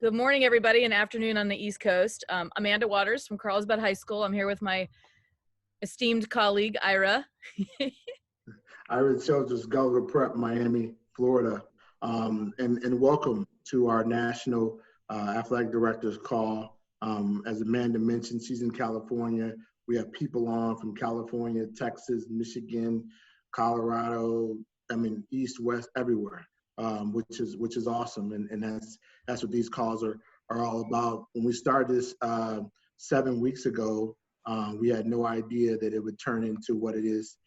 Good morning, everybody, and afternoon on the East Coast. Amanda Waters from Carlsbad High School. I'm here with my esteemed colleague, Ira. Ira Childress, Gulliver Prep, Miami, Florida. And welcome to our National Athletic Directors Call. As Amanda mentioned, she's in California. We have people on from California, Texas, Michigan, Colorado, East, West, everywhere. Which is awesome, and that's what these calls are all about. When we started this 7 weeks ago, we had no idea that it would turn into what it is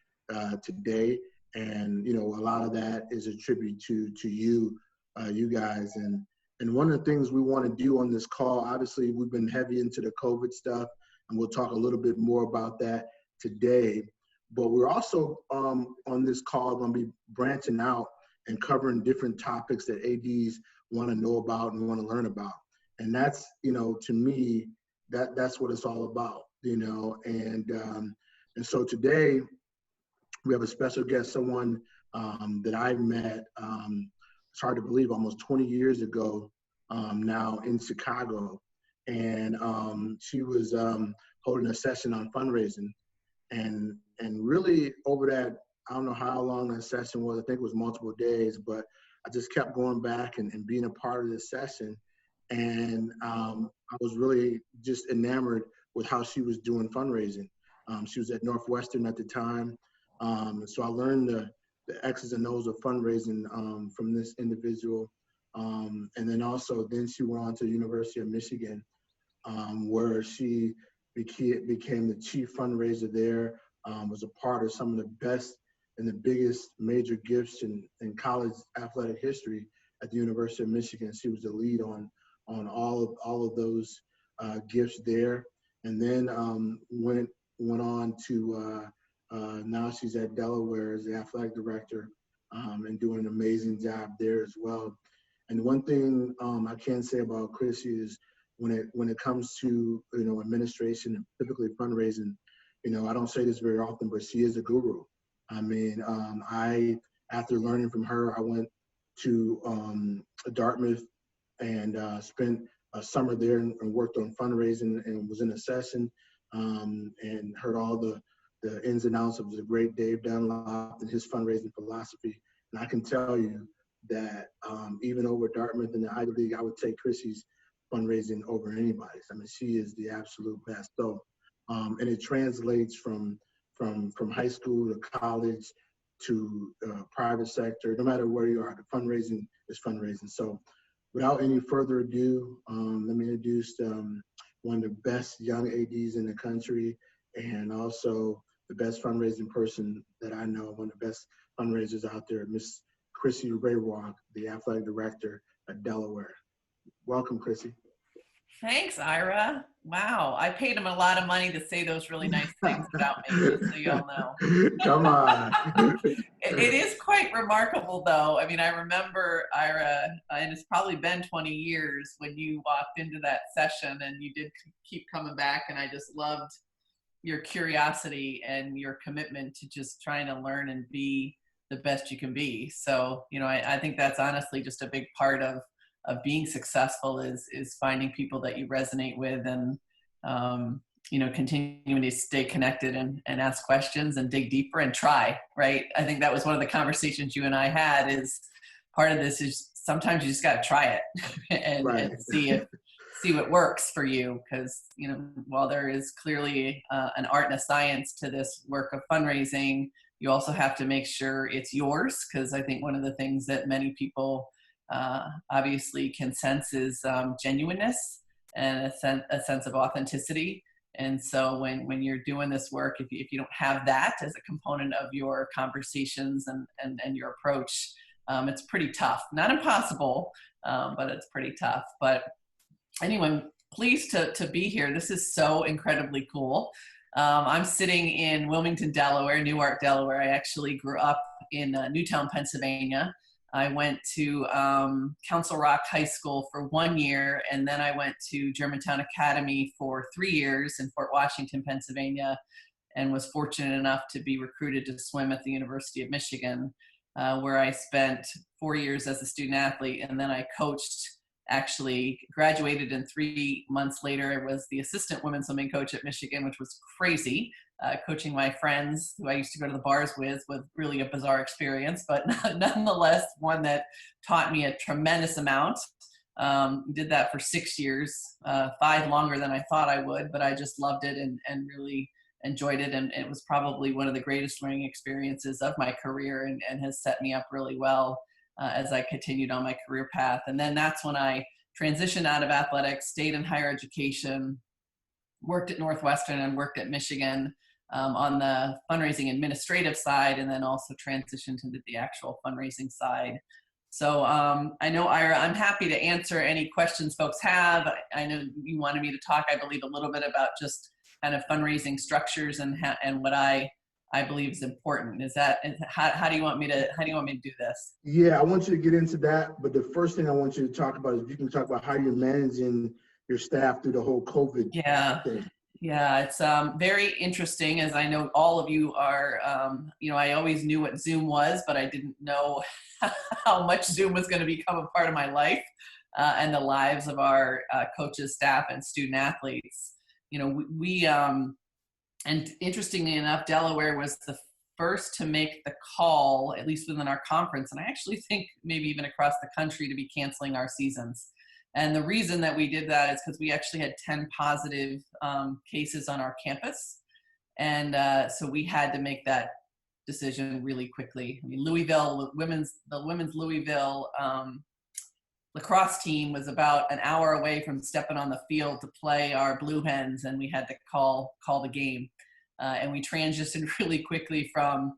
today, and a lot of that is a tribute to you guys. And one of the things we want to do on this call, obviously, we've been heavy into the COVID stuff, and we'll talk a little bit more about that today. But we're also on this call going to be branching out and covering different topics that ADs want to know about and want to learn about. And that's, to me, that's what it's all about, And so today we have a special guest, someone that I met, it's hard to believe, almost 20 years ago now in Chicago. And she was holding a session on fundraising. And really over that, I don't know how long that session was. I think it was multiple days, but I just kept going back and being a part of this session. And I was really just enamored with how she was doing fundraising. She was at Northwestern at the time. So I learned the X's and O's of fundraising from this individual. And then she went on to the University of Michigan, where she became the chief fundraiser there, was a part of some of the best and the biggest major gifts in college athletic history at the University of Michigan. She was the lead on all of those gifts there, and then went on to now she's at Delaware as the athletic director, and doing an amazing job there as well. And one thing I can say about Chrissi is when it comes to administration and typically fundraising, I don't say this very often, but she is a guru. After learning from her, I went to Dartmouth and spent a summer there and worked on fundraising and was in a session and heard all the ins and outs of the great Dave Dunlop and his fundraising philosophy. And I can tell you that even over Dartmouth and the Ivy League, I would take Chrissi's fundraising over anybody's. She is the absolute best. So, and it translates from high school to college to private sector. No matter where you are, the fundraising is fundraising. So without any further ado, let me introduce one of the best young ADs in the country, and also the best fundraising person that I know, one of the best fundraisers out there, Miss Chrissi Rawak, the athletic director at Delaware. Welcome, Chrissi. Thanks, Ira. Wow, I paid him a lot of money to say those really nice things about me, just so y'all know. Come on. It is quite remarkable, though. I remember, Ira, and it's probably been 20 years when you walked into that session, and you did keep coming back, and I just loved your curiosity and your commitment to just trying to learn and be the best you can be. So, I think that's honestly just a big part of being successful is finding people that you resonate with and, continuing to stay connected and ask questions and dig deeper and try, right? I think that was one of the conversations you and I had is part of this is sometimes you just got to try it and see what works for you. Because, while there is clearly an art and a science to this work of fundraising, you also have to make sure it's yours. Because I think one of the things that many people obviously can sense is genuineness and a sense of authenticity. And so when you're doing this work, if you don't have that as a component of your conversations and your approach, it's pretty tough. Not impossible, but it's pretty tough. But anyway, pleased to be here. This is so incredibly cool. I'm sitting in Wilmington, Delaware, Newark, Delaware. I actually grew up in Newtown, Pennsylvania. I went to Council Rock High School for 1 year, and then I went to Germantown Academy for 3 years in Fort Washington, Pennsylvania, and was fortunate enough to be recruited to swim at the University of Michigan, where I spent 4 years as a student athlete, and then I coached actually graduated, and 3 months later I was the assistant women's swimming coach at Michigan, which was crazy. Coaching my friends who I used to go to the bars with was really a bizarre experience, but nonetheless one that taught me a tremendous amount. Did that for 6 years, 5 longer than I thought I would, but I just loved it and really enjoyed it. And it was probably one of the greatest learning experiences of my career, and has set me up really well as I continued on my career path. And then that's when I transitioned out of athletics, stayed in higher education, worked at Northwestern and worked at Michigan on the fundraising administrative side, and then also transitioned into the actual fundraising side. So I know, Ira, I'm happy to answer any questions folks have. I know you wanted me to talk, I believe, a little bit about just kind of fundraising structures and what I believe is important. How do you want me to do this? Yeah, I want you to get into that, but the first thing I want you to talk about is if you can talk about how you're managing your staff through the whole COVID thing. Yeah, it's very interesting, as I know all of you are. I always knew what Zoom was, but I didn't know how much Zoom was going to become a part of my life and the lives of our coaches, staff, and student athletes. And interestingly enough, Delaware was the first to make the call, at least within our conference, and I actually think maybe even across the country, to be canceling our seasons. And the reason that we did that is because we actually had 10 positive cases on our campus. And so we had to make that decision really quickly. I mean, Louisville, the women's Louisville lacrosse team was about an hour away from stepping on the field to play our Blue Hens, and we had to call the game. And we transitioned really quickly from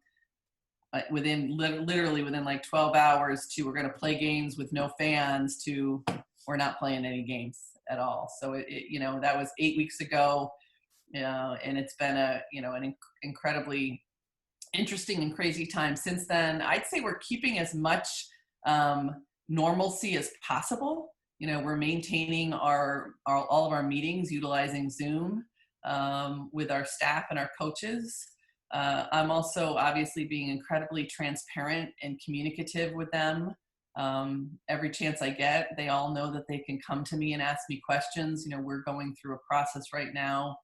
literally within like 12 hours to we're going to play games with no fans to we're not playing any games at all. So that was 8 weeks ago, and it's been an incredibly interesting and crazy time since then. I'd say we're keeping as much normalcy as possible. We're maintaining all of our meetings utilizing Zoom with our staff and our coaches. I'm also obviously being incredibly transparent and communicative with them. Every chance I get, they all know that they can come to me and ask me questions. We're going through a process right now,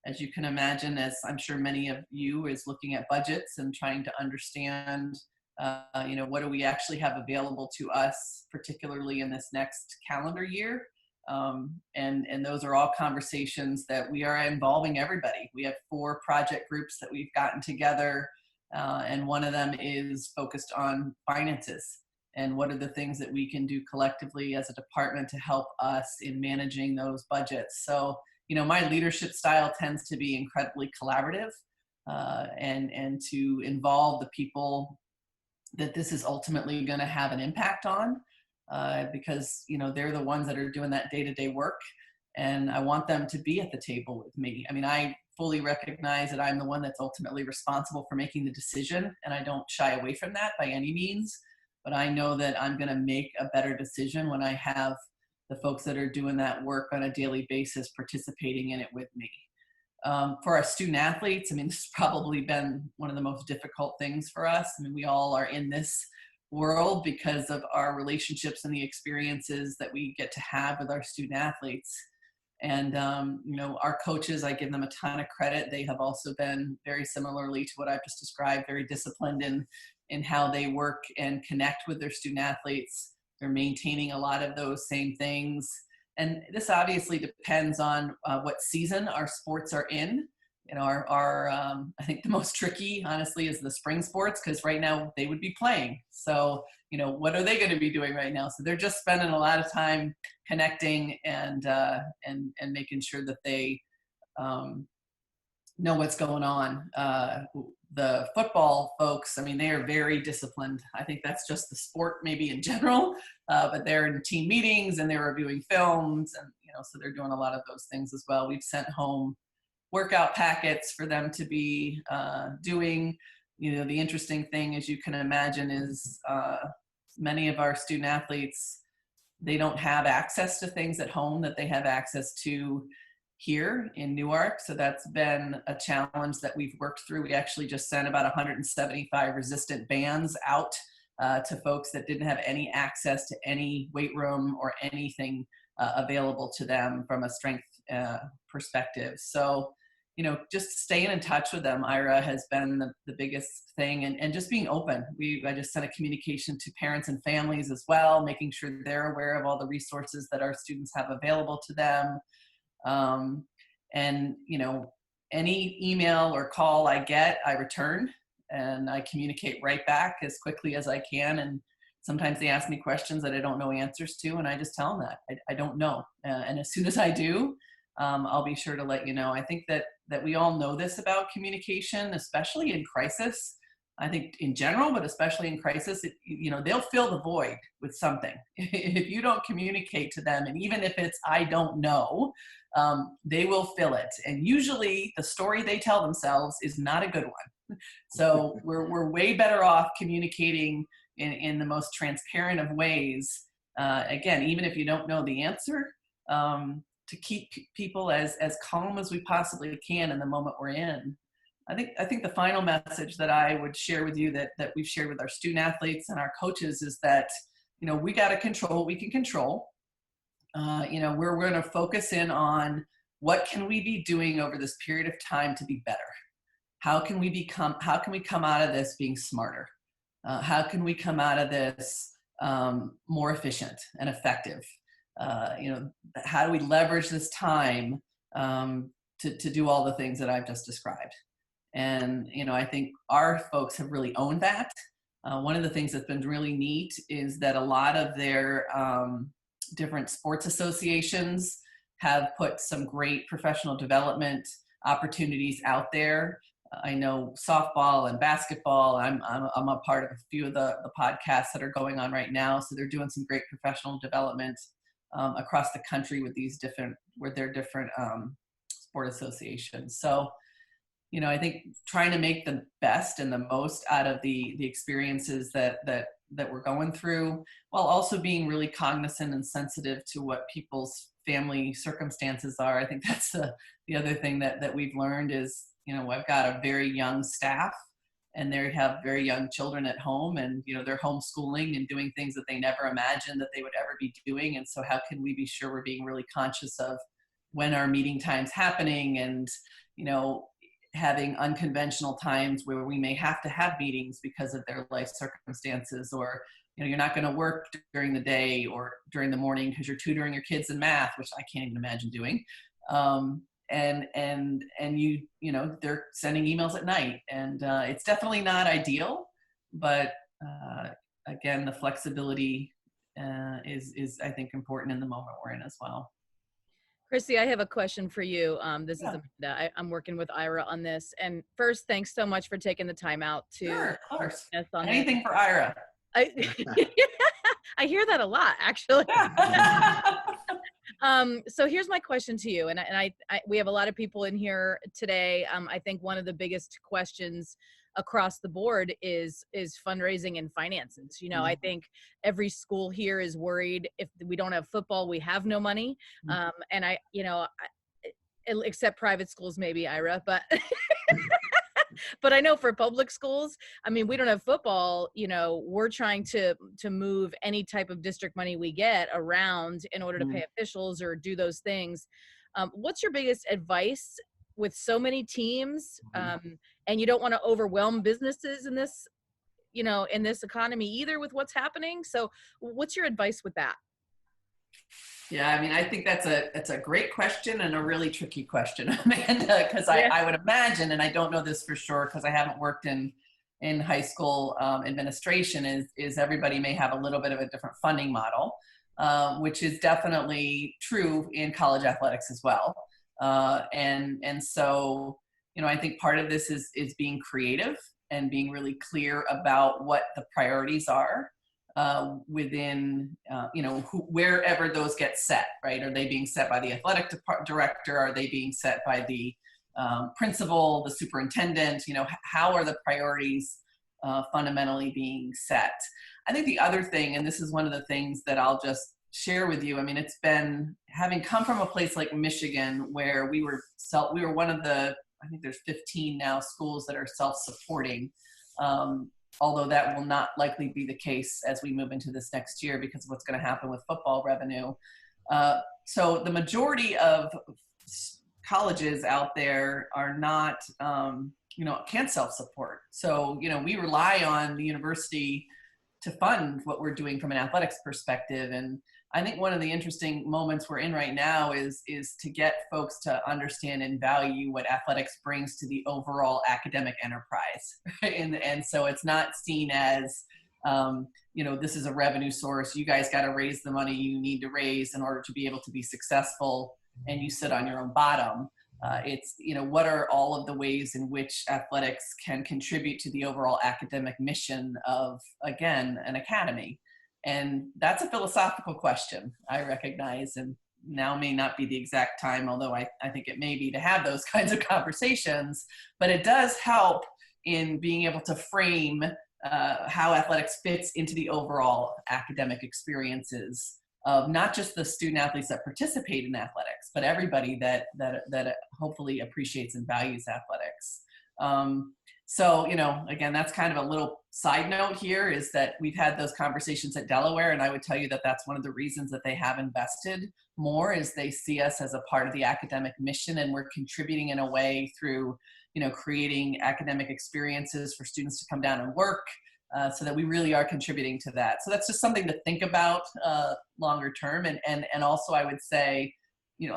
as you can imagine, as I'm sure many of you, is looking at budgets and trying to understand, what do we actually have available to us, particularly in this next calendar year. And those are all conversations that we are involving everybody. We have 4 project groups that we've gotten together, and one of them is focused on finances. And what are the things that we can do collectively as a department to help us in managing those budgets? So, my leadership style tends to be incredibly collaborative and to involve the people that this is ultimately going to have an impact on because, they're the ones that are doing that day-to-day work. And I want them to be at the table with me. I mean, I fully recognize that I'm the one that's ultimately responsible for making the decision, and I don't shy away from that by any means. But I know that I'm going to make a better decision when I have the folks that are doing that work on a daily basis participating in it with me. For our student athletes, I mean, this has probably been one of the most difficult things for us. I mean, we all are in this world because of our relationships and the experiences that we get to have with our student athletes. And, our coaches, I give them a ton of credit. They have also been very similarly to what I've just described, very disciplined in how they work and connect with their student athletes. They're maintaining a lot of those same things. And this obviously depends on what season our sports are in. I think the most tricky, honestly, is the spring sports, because right now they would be playing. So, what are they going to be doing right now? So they're just spending a lot of time connecting and making sure that they know what's going on. The football folks, I mean, they are very disciplined. I think that's just the sport maybe in general, but they're in team meetings and they're reviewing films, and so they're doing a lot of those things as well. We've sent home workout packets for them to be doing. The interesting thing, as you can imagine, is many of our student athletes, they don't have access to things at home that they have access to here in Newark. So that's been a challenge that we've worked through. We actually just sent about 175 resistant bands out to folks that didn't have any access to any weight room or anything available to them from a strength perspective. So, just staying in touch with them, Ira, has been the biggest thing, and just being open. I just sent a communication to parents and families as well, making sure they're aware of all the resources that our students have available to them. And, any email or call I get, I return, and I communicate right back as quickly as I can. And sometimes they ask me questions that I don't know answers to, and I just tell them that I don't know. And as soon as I do, I'll be sure to let you know. I think that we all know this about communication, especially in crisis. I think in general, but especially in crisis, they'll fill the void with something. If you don't communicate to them, and even if it's, I don't know, they will fill it. And usually the story they tell themselves is not a good one. So we're way better off communicating in the most transparent of ways. Again, even if you don't know the answer, to keep people as calm as we possibly can in the moment we're in. I think the final message that I would share with you that we've shared with our student athletes and our coaches is that, we got to control what we can control. We're going to focus in on what can we be doing over this period of time to be better? How can we come out of this being smarter? How can we come out of this more efficient and effective? How do we leverage this time to do all the things that I've just described? And, I think our folks have really owned that. One of the things that's been really neat is that a lot of their different sports associations have put some great professional development opportunities out there. I know softball and basketball, I'm a part of a few of the podcasts that are going on right now. So they're doing some great professional development across the country with their different sport associations. So, I think trying to make the best and the most out of the experiences that we're going through, while also being really cognizant and sensitive to what people's family circumstances are. I think that's the other thing that we've learned is, I've got a very young staff, and they have very young children at home, and they're homeschooling and doing things that they never imagined that they would ever be doing. And so how can we be sure we're being really conscious of when our meeting time's happening, and having unconventional times where we may have to have meetings because of their life circumstances, or you're not going to work during the day or during the morning because you're tutoring your kids in math, which I can't even imagine doing. And they're sending emails at night, and it's definitely not ideal, but again, the flexibility is I think important in the moment we're in as well. Chrissi, I have a question for you. This is Amanda. I'm working with Ira on this. And first, thanks so much for taking the time out to. Sure, of course. On anything this. For Ira. I hear that a lot, actually. So here's my question to you, and we have a lot of people in here today. I think one of the biggest questions across the board is fundraising and finances. Mm-hmm. I think every school here is worried if we don't have football, we have no money. Mm-hmm. And except private schools, maybe, Ira, but. But I know for public schools, we don't have football, we're trying to move any type of district money we get around in order to pay officials or do those things. What's your biggest advice with so many teams? And you don't want to overwhelm businesses in this, in this economy either with what's happening. So what's your advice with that? Yeah, I think that's a great question and a really tricky question, Amanda, because I would imagine, and I don't know this for sure because I haven't worked in high school administration, is everybody may have a little bit of a different funding model, which is definitely true in college athletics as well. And so, I think part of this is being creative and being really clear about what the priorities are. Within, wherever those get set, right? Are they being set by the athletic director? Are they being set by the principal, the superintendent? How are the priorities fundamentally being set? I think the other thing, and this is one of the things that I'll just share with you. It's been having come from a place like Michigan where we were one of the, I think there's 15 now schools that are self-supporting. although that will not likely be the case as we move into this next year because of what's going to happen with football revenue. So the majority of colleges out there are not, can't self-support. So, we rely on the university to fund what we're doing from an athletics perspective. And I think one of the interesting moments we're in right now is to get folks to understand and value what athletics brings to the overall academic enterprise. Right? And so it's not seen as, this is a revenue source. You guys got to raise the money you need to raise in order to be able to be successful, and you sit on your own bottom. It's, what are all of the ways in which athletics can contribute to the overall academic mission of, again, an academy? And that's a philosophical question, I recognize, and now may not be the exact time, although I think it may be, to have those kinds of conversations, but it does help in being able to frame how athletics fits into the overall academic experiences of not just the student athletes that participate in athletics, but everybody that hopefully appreciates and values athletics. So, again, that's kind of a little side note here, is that we've had those conversations at Delaware, and I would tell you that that's one of the reasons that they have invested more, is they see us as a part of the academic mission, and we're contributing in a way through, creating academic experiences for students to come down and work, so that we really are contributing to that. So that's just something to think about longer term. And also I would say,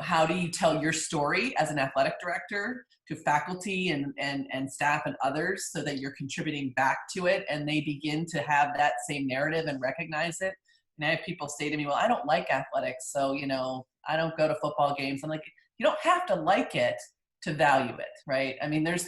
how do you tell your story as an athletic director to faculty and staff and others so that you're contributing back to it and they begin to have that same narrative and recognize it? And I have people say to me, well, I don't like athletics, so, I don't go to football games. I'm like, you don't have to like it to value it, right? I mean, there's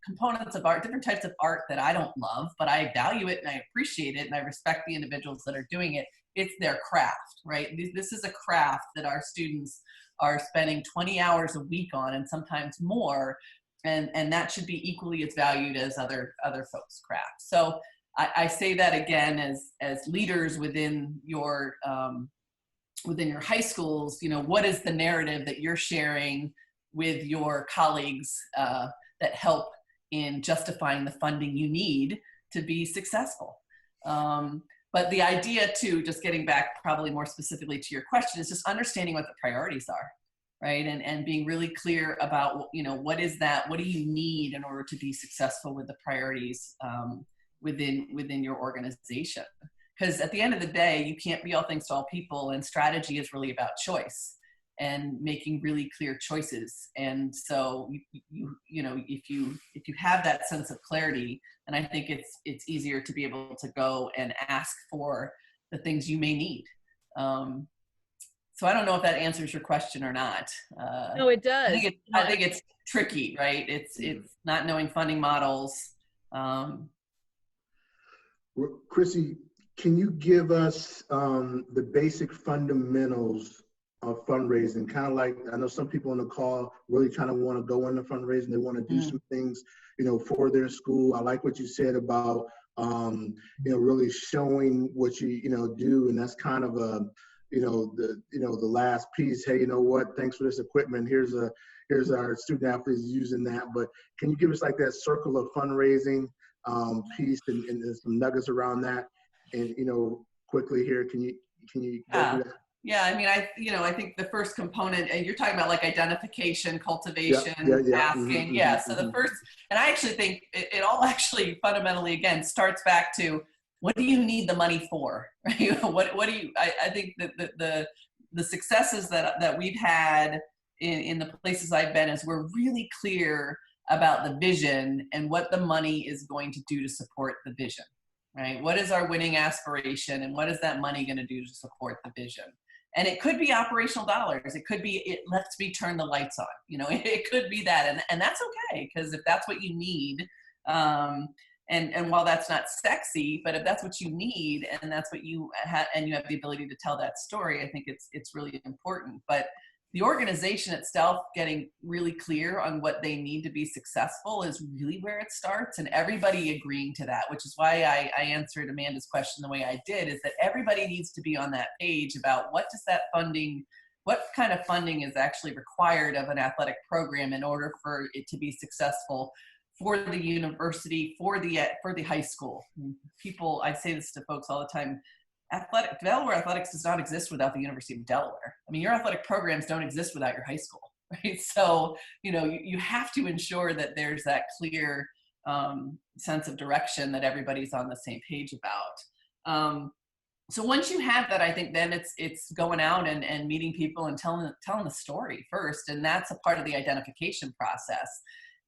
components of art, different types of art that I don't love, but I value it and I appreciate it and I respect the individuals that are doing it. It's their craft, right? This is a craft that our students are spending 20 hours a week on, and sometimes more, and that should be equally as valued as other folks' craft. So I say that again as leaders within your high schools. What is the narrative that you're sharing with your colleagues that help in justifying the funding you need to be successful? But the idea too, just getting back probably more specifically to your question, is just understanding what the priorities are, right? And being really clear about, what is that, what do you need in order to be successful with the priorities within your organization? Because at the end of the day, you can't be all things to all people, and strategy is really about choice and making really clear choices. And so if you have that sense of clarity, and I think it's easier to be able to go and ask for the things you may need. So I don't know if that answers your question or not. No, it does. I think it's tricky, right? It's not knowing funding models. Chrissi, can you give us the basic fundamentals of fundraising? Kind of like, I know some people on the call really kind of want to go into fundraising. They want to do some things, for their school. I like what you said about, really showing what you, do. And that's kind of the last piece. Hey, you know what? Thanks for this equipment. Here's our student athletes using that. But can you give us like that circle of fundraising piece and some nuggets around that? And, quickly here, can you go through that? Yeah, I mean, I think the first component, and you're talking about like identification, cultivation, asking. So the first, and I actually think it all actually fundamentally, again, starts back to, what do you need the money for? Right? What do you, I think that the successes that we've had in the places I've been is we're really clear about the vision and what the money is going to do to support the vision, right? What is our winning aspiration, and what is that money going to do to support the vision? And it could be operational dollars. It could be, it lets me turn the lights on. It could be that. And that's okay, because if that's what you need, and while that's not sexy, but if that's what you need and that's what you have, and you have the ability to tell that story, I think it's really important. But the organization itself getting really clear on what they need to be successful is really where it starts, and everybody agreeing to that, which is why I answered Amanda's question the way I did, is that everybody needs to be on that page about what kind of funding is actually required of an athletic program in order for it to be successful for the university, for the high school. People, I say this to folks all the time, Delaware athletics does not exist without the University of Delaware. I mean, your athletic programs don't exist without your high school, right? So, you have to ensure that there's that clear sense of direction that everybody's on the same page about. So once you have that, I think then it's going out and meeting people and telling the story first. And that's a part of the identification process.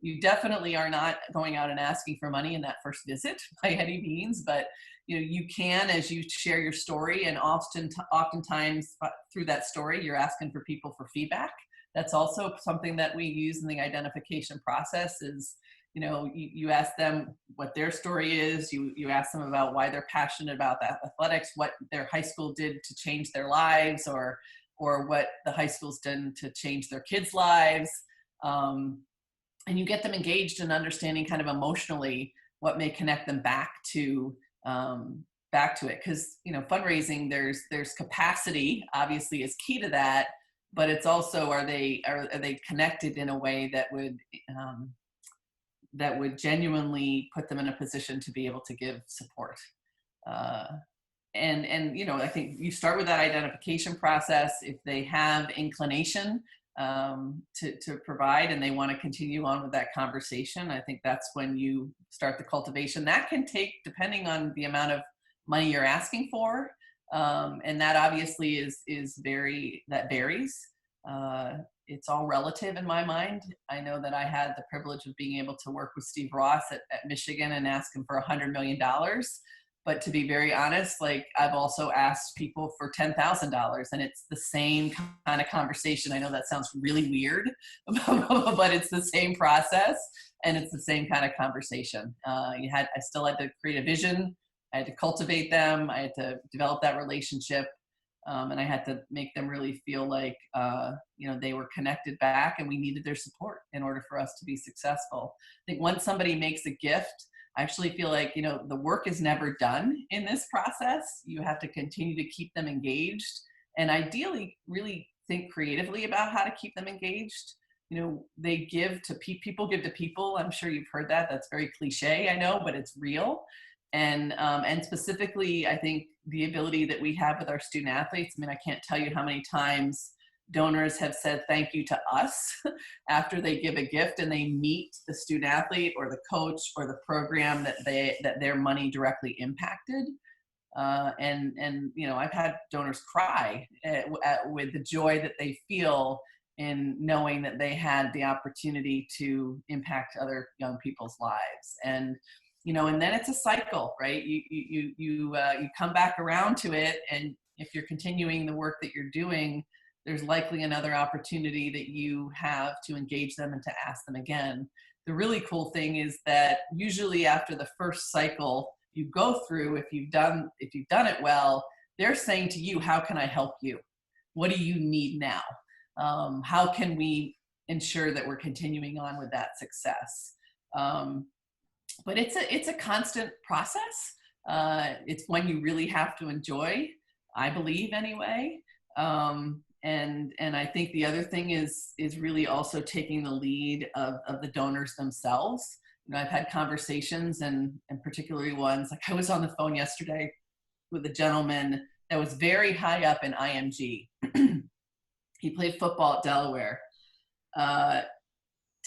You definitely are not going out and asking for money in that first visit by any means, but you can, as you share your story, and oftentimes through that story, you're asking for people for feedback. That's also something that we use in the identification process is, you ask them what their story is, you ask them about why they're passionate about that athletics, what their high school did to change their lives, or what the high school's done to change their kids' lives. And you get them engaged in understanding kind of emotionally what may connect them back to it. Because, fundraising, there's capacity, obviously, is key to that, but it's also, are they connected in a way that would genuinely put them in a position to be able to give support. And I think you start with that identification process. If they have inclination to provide and they want to continue on with that conversation, I think that's when you start the cultivation. That can take, depending on the amount of money you're asking for, and that obviously that varies. It's all relative in my mind. I know that I had the privilege of being able to work with Steve Ross at Michigan and ask him for $100 million. But to be very honest, I've also asked people for $10,000, and it's the same kind of conversation. I know that sounds really weird, but it's the same process and it's the same kind of conversation. I still had to create a vision. I had to cultivate them. I had to develop that relationship. And I had to make them really feel like, they were connected back, and we needed their support in order for us to be successful. I think once somebody makes a gift, I actually feel like, the work is never done in this process. You have to continue to keep them engaged, and ideally really think creatively about how to keep them engaged. They give to people give to people. I'm sure you've heard that. That's very cliche, I know, but it's real. And specifically, I think the ability that we have with our student athletes, I can't tell you how many times donors have said thank you to us after they give a gift and they meet the student athlete or the coach or the program that their money directly impacted. I've had donors cry with the joy that they feel in knowing that they had the opportunity to impact other young people's lives. And then it's a cycle, right? You come back around to it, and if you're continuing the work that you're doing, there's likely another opportunity that you have to engage them and to ask them again. The really cool thing is that usually after the first cycle you go through, if you've done it well, they're saying to you, how can I help you? What do you need now? How can we ensure that we're continuing on with that success? But it's a constant process. It's one you really have to enjoy, I believe anyway. And I think the other thing is really also taking the lead of the donors themselves. I've had conversations and particularly ones, like I was on the phone yesterday with a gentleman that was very high up in IMG. He played football at Delaware.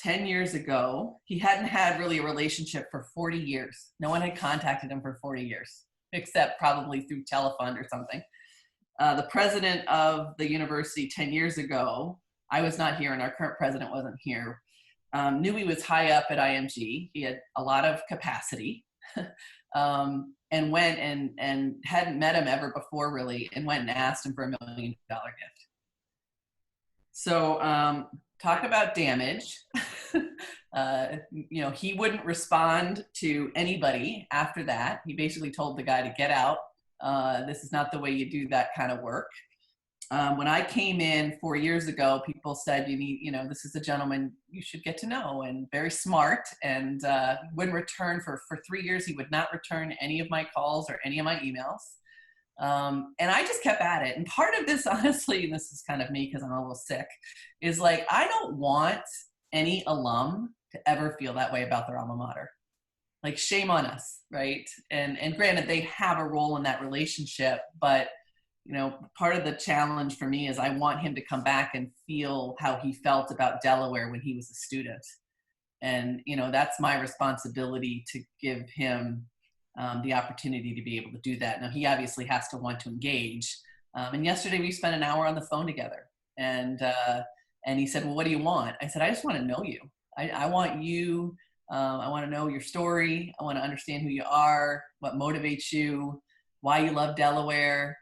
10 years ago, he hadn't had really a relationship for 40 years. No one had contacted him for 40 years, except probably through Telefund or something. The president of the university 10 years ago, I was not here and our current president wasn't here, knew he was high up at IMG. He had a lot of capacity and went and hadn't met him ever before really, and went and asked him for $1 million gift. So talk about damage. He wouldn't respond to anybody after that. He basically told the guy to get out. This is not the way you do that kind of work. When I came in 4 years ago, people said, this is a gentleman you should get to know, and very smart, and wouldn't return for 3 years. He would not return any of my calls or any of my emails. And I just kept at it. And part of this, honestly, and this is kind of me because I'm a little sick, is I don't want any alum to ever feel that way about their alma mater. Like, shame on us, right? And granted, they have a role in that relationship, but part of the challenge for me is I want him to come back and feel how he felt about Delaware when he was a student. And, that's my responsibility to give him the opportunity to be able to do that. Now, he obviously has to want to engage. And yesterday we spent an hour on the phone together, and he said, well, what do you want? I said, I just want to know you. I want you. I want to know your story. I want to understand who you are, what motivates you, why you love Delaware,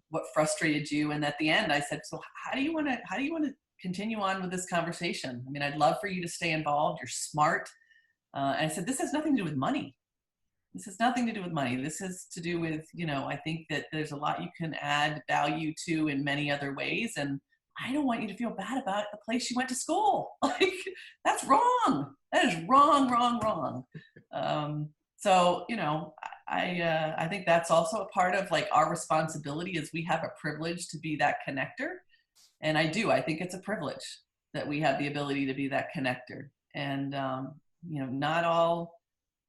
what frustrated you. And at the end, I said, so how do you want to continue on with this conversation? I mean, I'd love for you to stay involved. You're smart. And I said, this has nothing to do with money. This has nothing to do with money. This has to do with, I think that there's a lot you can add value to in many other ways. And I don't want you to feel bad about the place you went to school. Like, that's wrong. That is wrong, wrong, wrong. So, I think that's also a part of like our responsibility is we have a privilege to be that connector. And I think it's a privilege that we have the ability to be that connector. And, not all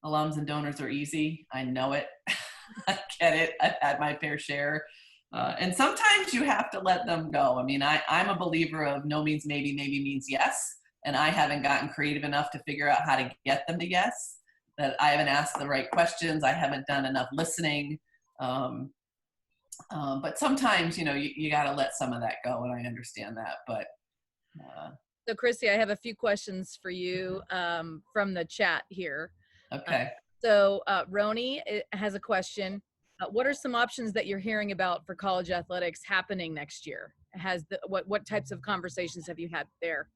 alums and donors are easy. I know it. I get it. I've had my fair share. And sometimes you have to let them go. I mean, I'm a believer of no means maybe, maybe means yes. And I haven't gotten creative enough to figure out how to get them to yes, that I haven't asked the right questions. I haven't done enough listening. But sometimes, you got to let some of that go. And I understand that. But so Chrissi, I have a few questions for you from the chat here. Okay. So Roni has a question. What are some options that you're hearing about for college athletics happening next year? What types of conversations have you had there?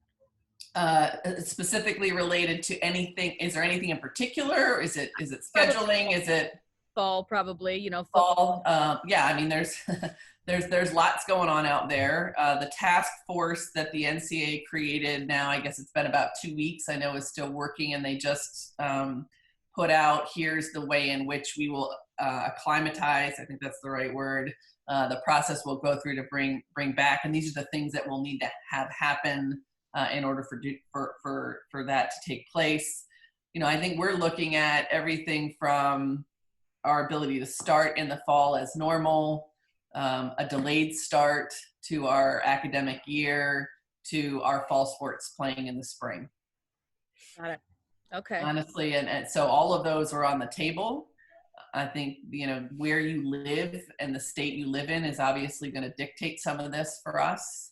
Specifically related to anything? Is there anything in particular? Is it scheduling? Is it fall? Probably, fall. Yeah, I mean, there's lots going on out there. The task force that the NCAA created now, I guess it's been about 2 weeks, I know is still working, and they just put out, here's the way in which we will acclimatize, I think that's the right word, the process we'll go through to bring back. And these are the things that we'll need to have happen in order for that to take place. I think we're looking at everything from our ability to start in the fall as normal, a delayed start to our academic year, to our fall sports playing in the spring. Got it. Okay. Honestly, and so all of those are on the table. I think, where you live and the state you live in is obviously going to dictate some of this for us.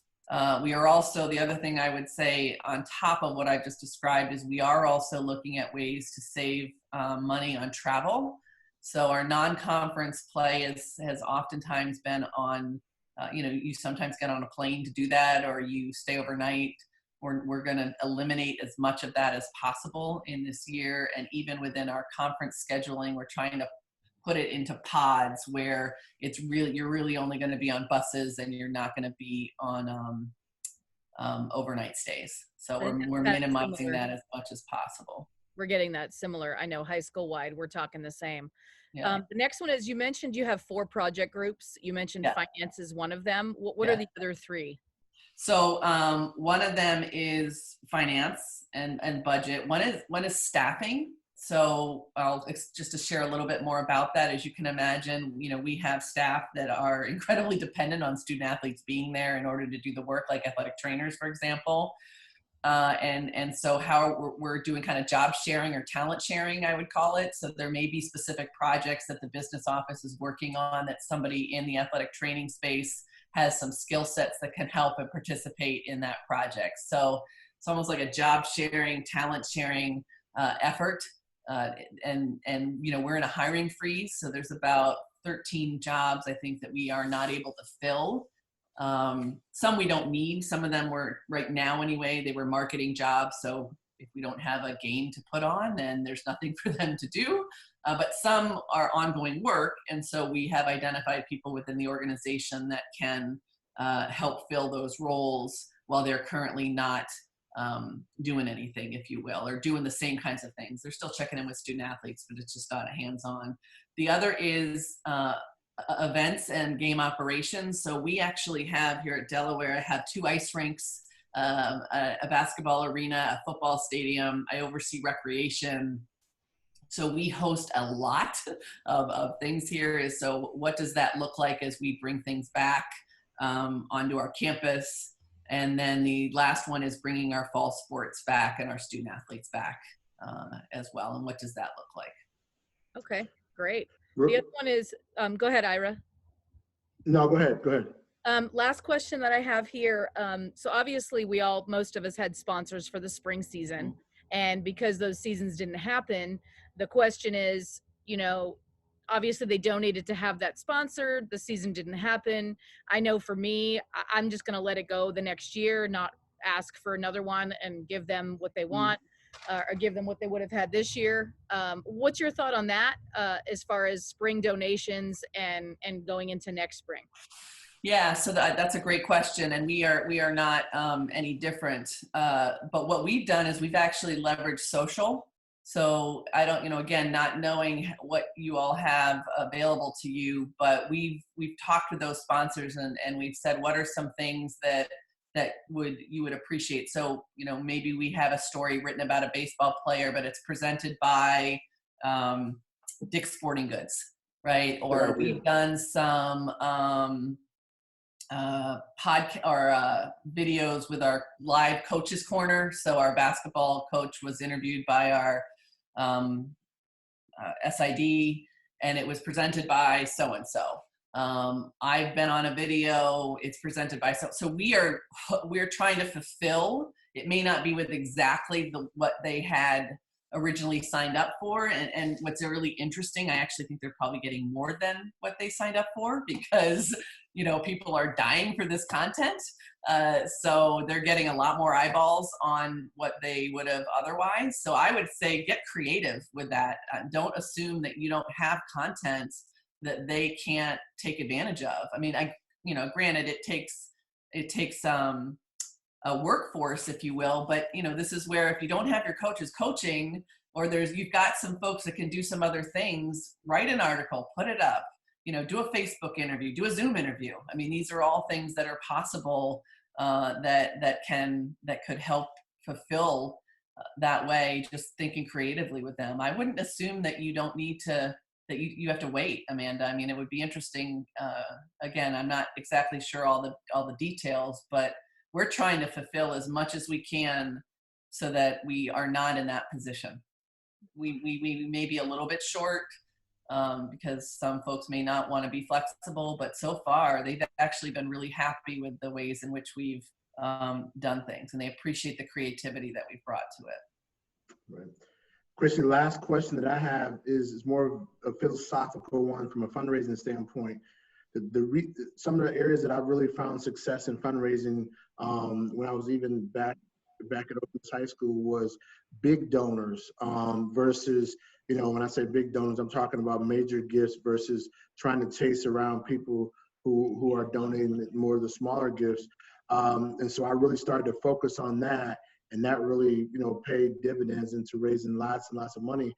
We are also, the other thing I would say on top of what I've just described is we are also looking at ways to save money on travel. So our non-conference play has oftentimes been on, you sometimes get on a plane to do that, or you stay overnight. We're going to eliminate as much of that as possible in this year. And even within our conference scheduling, we're trying to put it into pods where you're really only going to be on buses and you're not going to be on overnight stays. So we're minimizing that as much as possible. We're getting that similar. I know high school wide, we're talking the same. Yeah. The next one is, you mentioned you have 4 project groups. You mentioned finance is one of them. What are the other 3? So one of them is finance and budget. One is staffing. So just to share a little bit more about that, as you can imagine, we have staff that are incredibly dependent on student athletes being there in order to do the work, like athletic trainers, for example. And so how we're doing kind of job sharing or talent sharing, I would call it. So there may be specific projects that the business office is working on that somebody in the athletic training space has some skill sets that can help and participate in that project. So it's almost like a job sharing, talent sharing effort. And we're in a hiring freeze. So there's about 13 jobs, I think, that we are not able to fill. Some we don't need. Some of them were, right now anyway, they were marketing jobs. So if we don't have a game to put on, then there's nothing for them to do. But some are ongoing work. And so we have identified people within the organization that can help fill those roles while they're currently not doing anything, if you will, or doing the same kinds of things. They're still checking in with student athletes, but it's just not hands-on. The other is events and game operations. So we actually have here at Delaware, have 2 ice rinks a basketball arena, a football stadium. I oversee recreation. So we host a lot of things here. So what does that look like as we bring things back onto our campus? And then the last one is bringing our fall sports back and our student athletes back as well. And what does that look like? Okay, great. The other one is, go ahead, Ira. No, go ahead. Last question that I have here. So obviously most of us had sponsors for the spring season. And because those seasons didn't happen, the question is, obviously they donated to have that sponsored. The season didn't happen. I know for me, I'm just going to let it go the next year, not ask for another one and give them what they want or give them what they would have had this year. What's your thought on that as far as spring donations and going into next spring? Yeah, so that's a great question, and we are not any different. But what we've done is we've actually leveraged social. So I don't, again, not knowing what you all have available to you, but we've talked with those sponsors and we've said what are some things that you would appreciate. So maybe we have a story written about a baseball player, but it's presented by Dick's Sporting Goods, right? Or we've done some videos with our live coaches corner. So our basketball coach was interviewed by our SID, and it was presented by so-and-so. I've been on a video, it's presented by so we're trying to fulfill. It may not be with exactly what they had originally signed up for, and what's really interesting, I actually think they're probably getting more than what they signed up for, because people are dying for this content, so they're getting a lot more eyeballs on what they would have otherwise. So I would say get creative with that. Don't assume that you don't have content that they can't take advantage of. I mean, granted, it takes a workforce, if you will, but this is where if you don't have your coaches coaching, or you've got some folks that can do some other things, write an article, put it up, do a Facebook interview, do a Zoom interview. I mean, these are all things that are possible that could help fulfill that way, just thinking creatively with them. I wouldn't assume that you don't need to, that you have to wait, Amanda. I mean, it would be interesting. Again, I'm not exactly sure all the details, but we're trying to fulfill as much as we can so that we are not in that position. We may be a little bit short because some folks may not want to be flexible, but so far they've actually been really happy with the ways in which we've done things, and they appreciate the creativity that we've brought to it. Right. Chrissi, the last question that I have is more of a philosophical one from a fundraising standpoint. Some of the areas that I've really found success in fundraising when I was even back at Oakland High School was big donors versus, when I say big donors, I'm talking about major gifts versus trying to chase around people who are donating more of the smaller gifts. And so I really started to focus on that, and that really, paid dividends into raising lots and lots of money.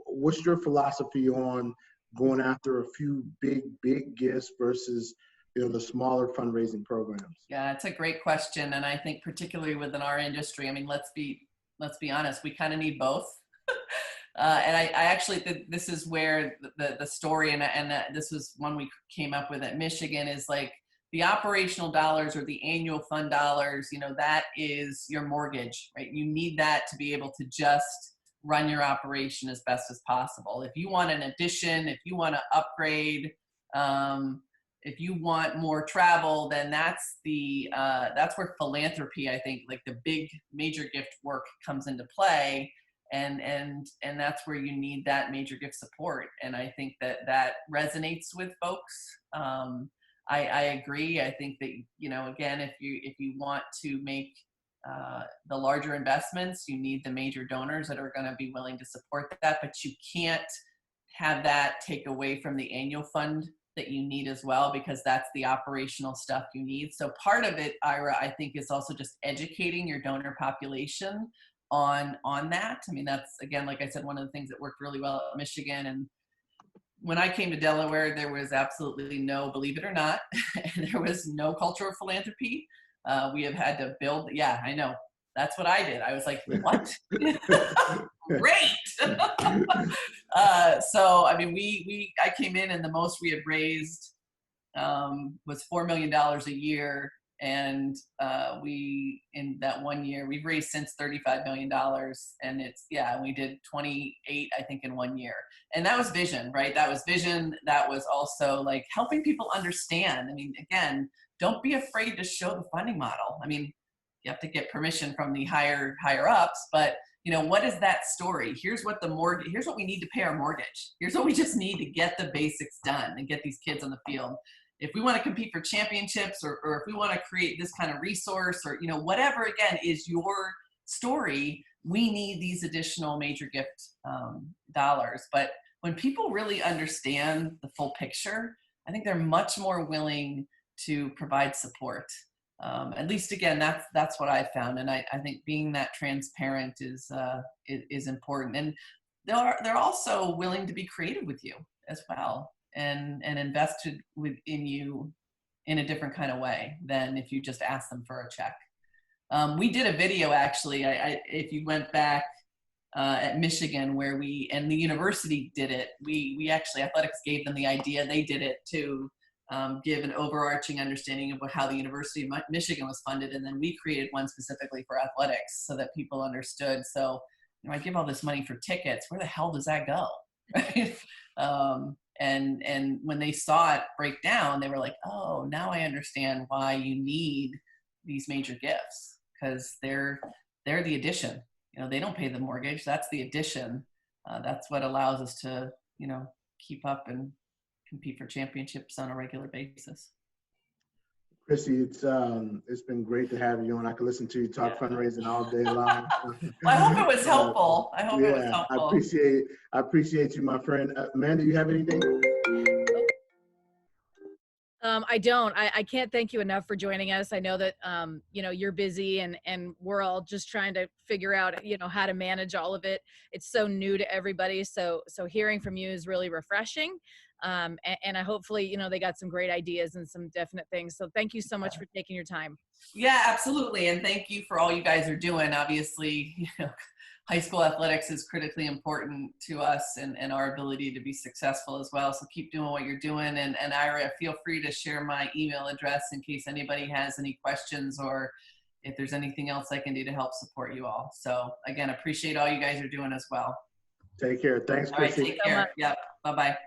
What's your philosophy on going after a few big gifts versus the smaller fundraising programs? Yeah, it's a great question, and I think particularly within our industry, I mean, let's be honest, we kind of need both. And I actually think this is where the story, and this was one we came up with at Michigan, is like the operational dollars or the annual fund dollars. That is your mortgage, right? You need that to be able to just run your operation as best as possible. If you want an addition, if you want to upgrade, if you want more travel, then that's where philanthropy, I think, like the big major gift work comes into play, and that's where you need that major gift support. And I think that resonates with folks. I agree. I think that again, if you want to make the larger investments, you need the major donors that are going to be willing to support that, but you can't have that take away from the annual fund that you need as well, because that's the operational stuff you need. So part of it, Ira, I think, is also just educating your donor population on that. I mean, that's, again, like I said, one of the things that worked really well at Michigan. And when I came to Delaware, there was absolutely no, believe it or not, there was no culture of philanthropy. We have had to build. Yeah, I know. That's what I did. I was like, what? Great. So, I mean, I came in and the most we had raised was $4 million a year. And in that 1 year, we've raised since $35 million. And we did 28, I think, in 1 year. And that was vision, right? That was vision. That was also like helping people understand. I mean, again, don't be afraid to show the funding model. I mean, you have to get permission from the higher ups, but what is that story? Here's what here's what we need to pay our mortgage. Here's what we just need to get the basics done and get these kids on the field. If we want to compete for championships or if we want to create this kind of resource or, whatever, again, is your story, we need these additional major gift dollars. But when people really understand the full picture, I think they're much more willing to provide support. At least, again, that's what I've found. And I think being that transparent is important. And they're also willing to be creative with you as well and invested within you in a different kind of way than if you just ask them for a check. We did a video, actually, if you went back at Michigan where and the university did it. We actually, athletics gave them the idea. They did it to give an overarching understanding of how the University of Michigan was funded. And then we created one specifically for athletics so that people understood. So, I give all this money for tickets. Where the hell does that go? Right? And when they saw it break down, they were like, oh, now I understand why you need these major gifts, because they're the addition. They don't pay the mortgage. That's the addition. That's what allows us to, keep up and compete for championships on a regular basis. Chrissi, it's been great to have you on. I could listen to you talk fundraising all day long. I hope it was helpful. I hope it was helpful. I appreciate you, my friend. Amanda, you have anything? I don't. I can't thank you enough for joining us. I know that you're busy and we're all just trying to figure out how to manage all of it. It's so new to everybody. So hearing from you is really refreshing. And I hopefully they got some great ideas and some definite things. So thank you so much for taking your time. Yeah, absolutely. And thank you for all you guys are doing. Obviously, high school athletics is critically important to us and our ability to be successful as well. So keep doing what you're doing. And Ira, feel free to share my email address in case anybody has any questions or if there's anything else I can do to help support you all. So again, appreciate all you guys are doing as well. Take care. Thanks, Chrissi. All right, take care. Yep. Bye-bye.